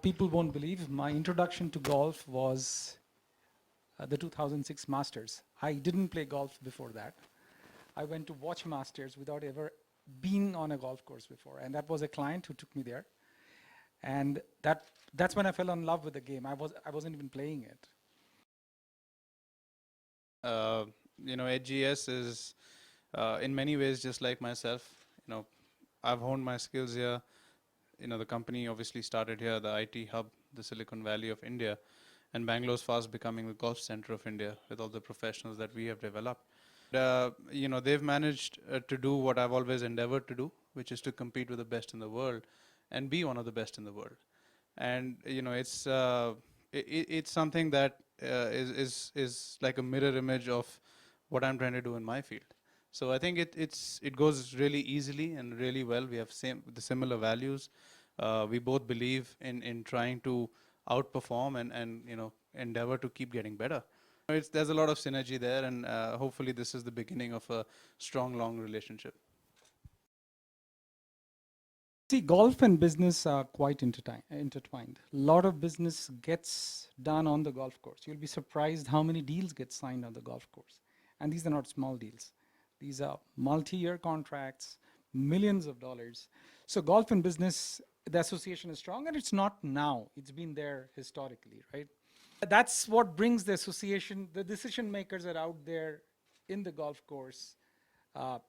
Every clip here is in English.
People won't believe my introduction to golf was the 2006 Masters. I didn't play golf before that. I went to watch Masters without ever being on a golf course before, and that was a client who took me there. And that's when I fell in love with the game. I wasn't even playing it. Uh, AGS is in many ways just like myself. I've honed my skills here. The company obviously started here, the IT hub, the Silicon Valley of India, and Bangalore's fast becoming the golf center of India with all the professionals that we have developed. They've managed to do what I've always endeavored to do, which is to compete with the best in the world and be one of the best in the world. And it's something that is like a mirror image of what I'm trying to do in my field. So I think it goes really easily and really well. We have the similar values. We both believe in trying to outperform and endeavor to keep getting better. There's a lot of synergy there, and hopefully this is the beginning of a strong, long relationship. See, golf and business are quite intertwined. A lot of business gets done on the golf course. You'll be surprised how many deals get signed on the golf course. And these are not small deals. These are multi-year contracts, millions of dollars. So golf and business, the association is strong, and it's not now. It's been there historically, right? That's what brings the association. The decision makers are out there in the golf course uh,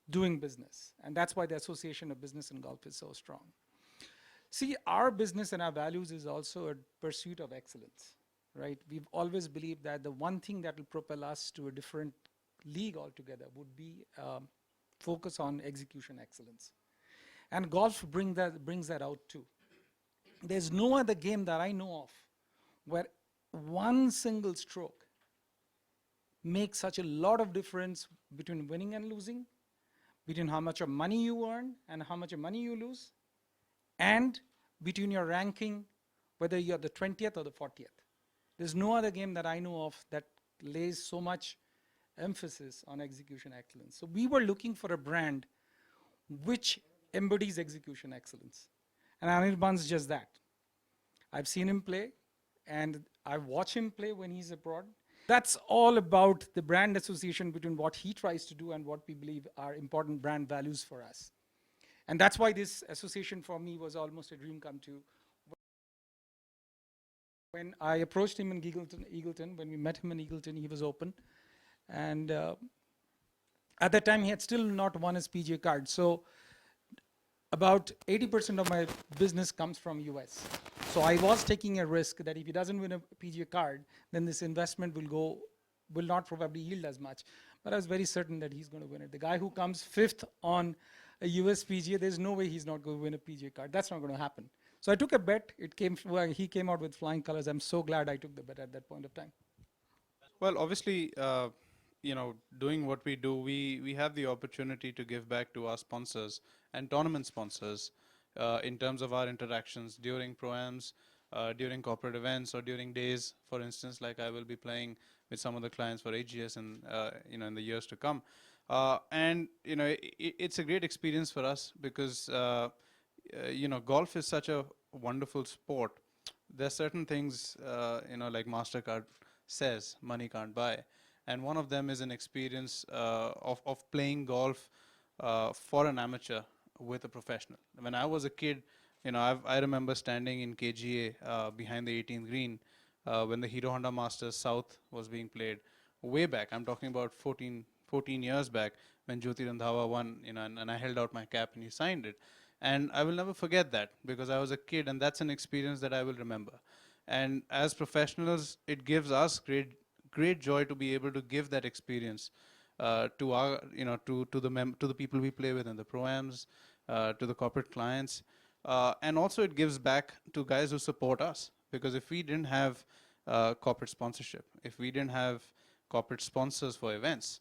doing business. And that's why the association of business and golf is so strong. See, our business and our values is also a pursuit of excellence, right? We've always believed that the one thing that will propel us to a different league altogether would be focus on execution excellence. And golf brings that out too. There's no other game that I know of where one single stroke makes such a lot of difference between winning and losing, between how much of money you earn and how much of money you lose, and between your ranking, whether you're the 20th or the 40th. There's no other game that I know of that lays so much emphasis on execution excellence. So we were looking for a brand which embodies execution excellence. And Anirban's just that. I've seen him play, and I watch him play when he's abroad. That's all about the brand association between what he tries to do and what we believe are important brand values for us. And that's why this association for me was almost a dream come true. When I approached him in Eagleton, when we met him in Eagleton, he was open. And at that time, he had still not won his PGA card. So about 80% of my business comes from US. So I was taking a risk that if he doesn't win a PGA card, then this investment will not probably yield as much. But I was very certain that he's going to win it. The guy who comes fifth on a US PGA, there's no way he's not going to win a PGA card. That's not going to happen. So I took a bet. He came out with flying colors. I'm so glad I took the bet at that point of time. Well, obviously, doing what we do, we have the opportunity to give back to our sponsors and tournament sponsors in terms of our interactions during pro-ams, during corporate events, or during days. For instance, like I will be playing with some of the clients for AGS and in the years to come. And it's a great experience for us because golf is such a wonderful sport. There's certain things like Mastercard says money can't buy, and one of them is an experience of playing golf for an amateur with a professional. When I was a kid, I remember standing in KGA behind the 18th green when the Hero Honda Masters South was being played way back. I'm talking about 14 years back when Jyoti Randhawa won, and I held out my cap and he signed it. And I will never forget that because I was a kid, and that's an experience that I will remember. And as professionals, it gives us great joy to be able to give that experience to our to the people we play with in the pro-ams, to the corporate clients, and also it gives back to guys who support us, because if we didn't have corporate sponsorship, if we didn't have corporate sponsors for events,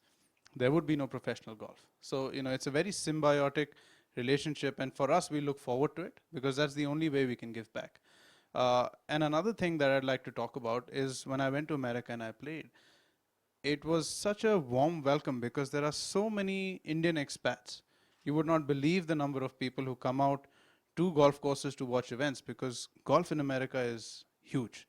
there would be no professional golf. So it's a very symbiotic relationship, and for us, we look forward to it because that's the only way we can give back. And another thing that I'd like to talk about is when I went to America and I played, it was such a warm welcome because there are so many Indian expats. You would not believe the number of people who come out to golf courses to watch events, because golf in America is huge,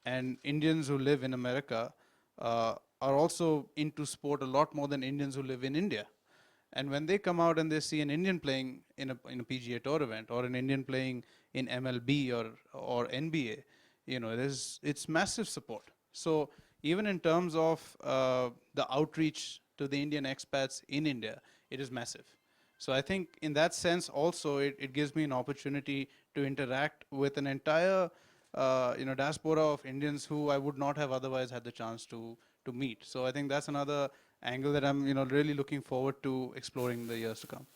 and Indians who live in America are also into sport a lot more than Indians who live in India. And when they come out and they see an Indian playing in a PGA Tour event, or an Indian playing in MLB or NBA, it's massive support. So even in terms of the outreach to the Indian expats in India, it is massive. So I think in that sense also it gives me an opportunity to interact with an entire diaspora of Indians who I would not have otherwise had the chance to meet. So I think that's another angle that I'm really looking forward to exploring in the years to come.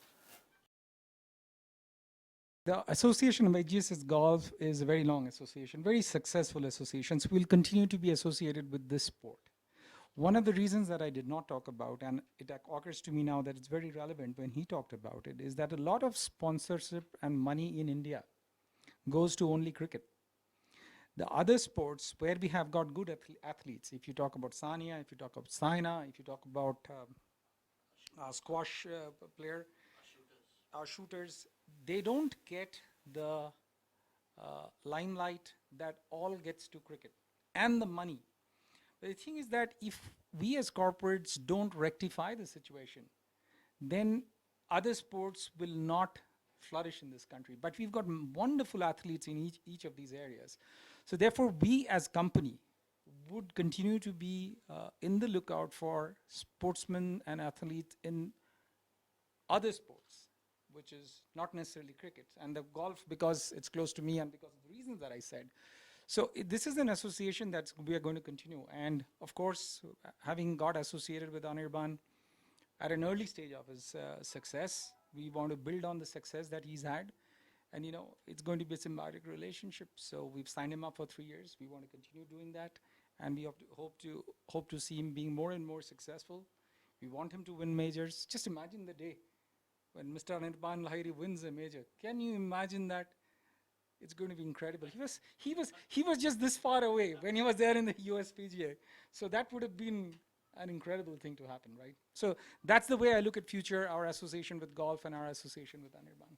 The association of AGSS Golf is a very long association, very successful association. So we'll continue to be associated with this sport. One of the reasons that I did not talk about, and it occurs to me now that it's very relevant when he talked about it, is that a lot of sponsorship and money in India goes to only cricket. The other sports where we have got good athletes, if you talk about Sania, if you talk about Saina, if you talk about squash player, our shooters, they don't get the limelight that all gets to cricket and the money. But the thing is that if we as corporates don't rectify the situation, then other sports will not flourish in this country. But we've got wonderful athletes in each of these areas. So therefore, we as company would continue to be in the lookout for sportsmen and athletes in other sports, which is not necessarily cricket. And the golf, because it's close to me and because of the reasons that I said. So this is an association that we are going to continue. And of course, having got associated with Anirban at an early stage of his success, we want to build on the success that he's had. And it's going to be a symbiotic relationship. So we've signed him up for 3 years. We want to continue doing that. And we hope to see him being more and more successful. We want him to win majors. Just imagine the day when Mr. Anirban Lahiri wins a major. Can you imagine that? It's going to be incredible. He was just this far away when he was there in the USPGA. So that would have been an incredible thing to happen, right? So that's the way I look at future, our association with golf and our association with Anirban.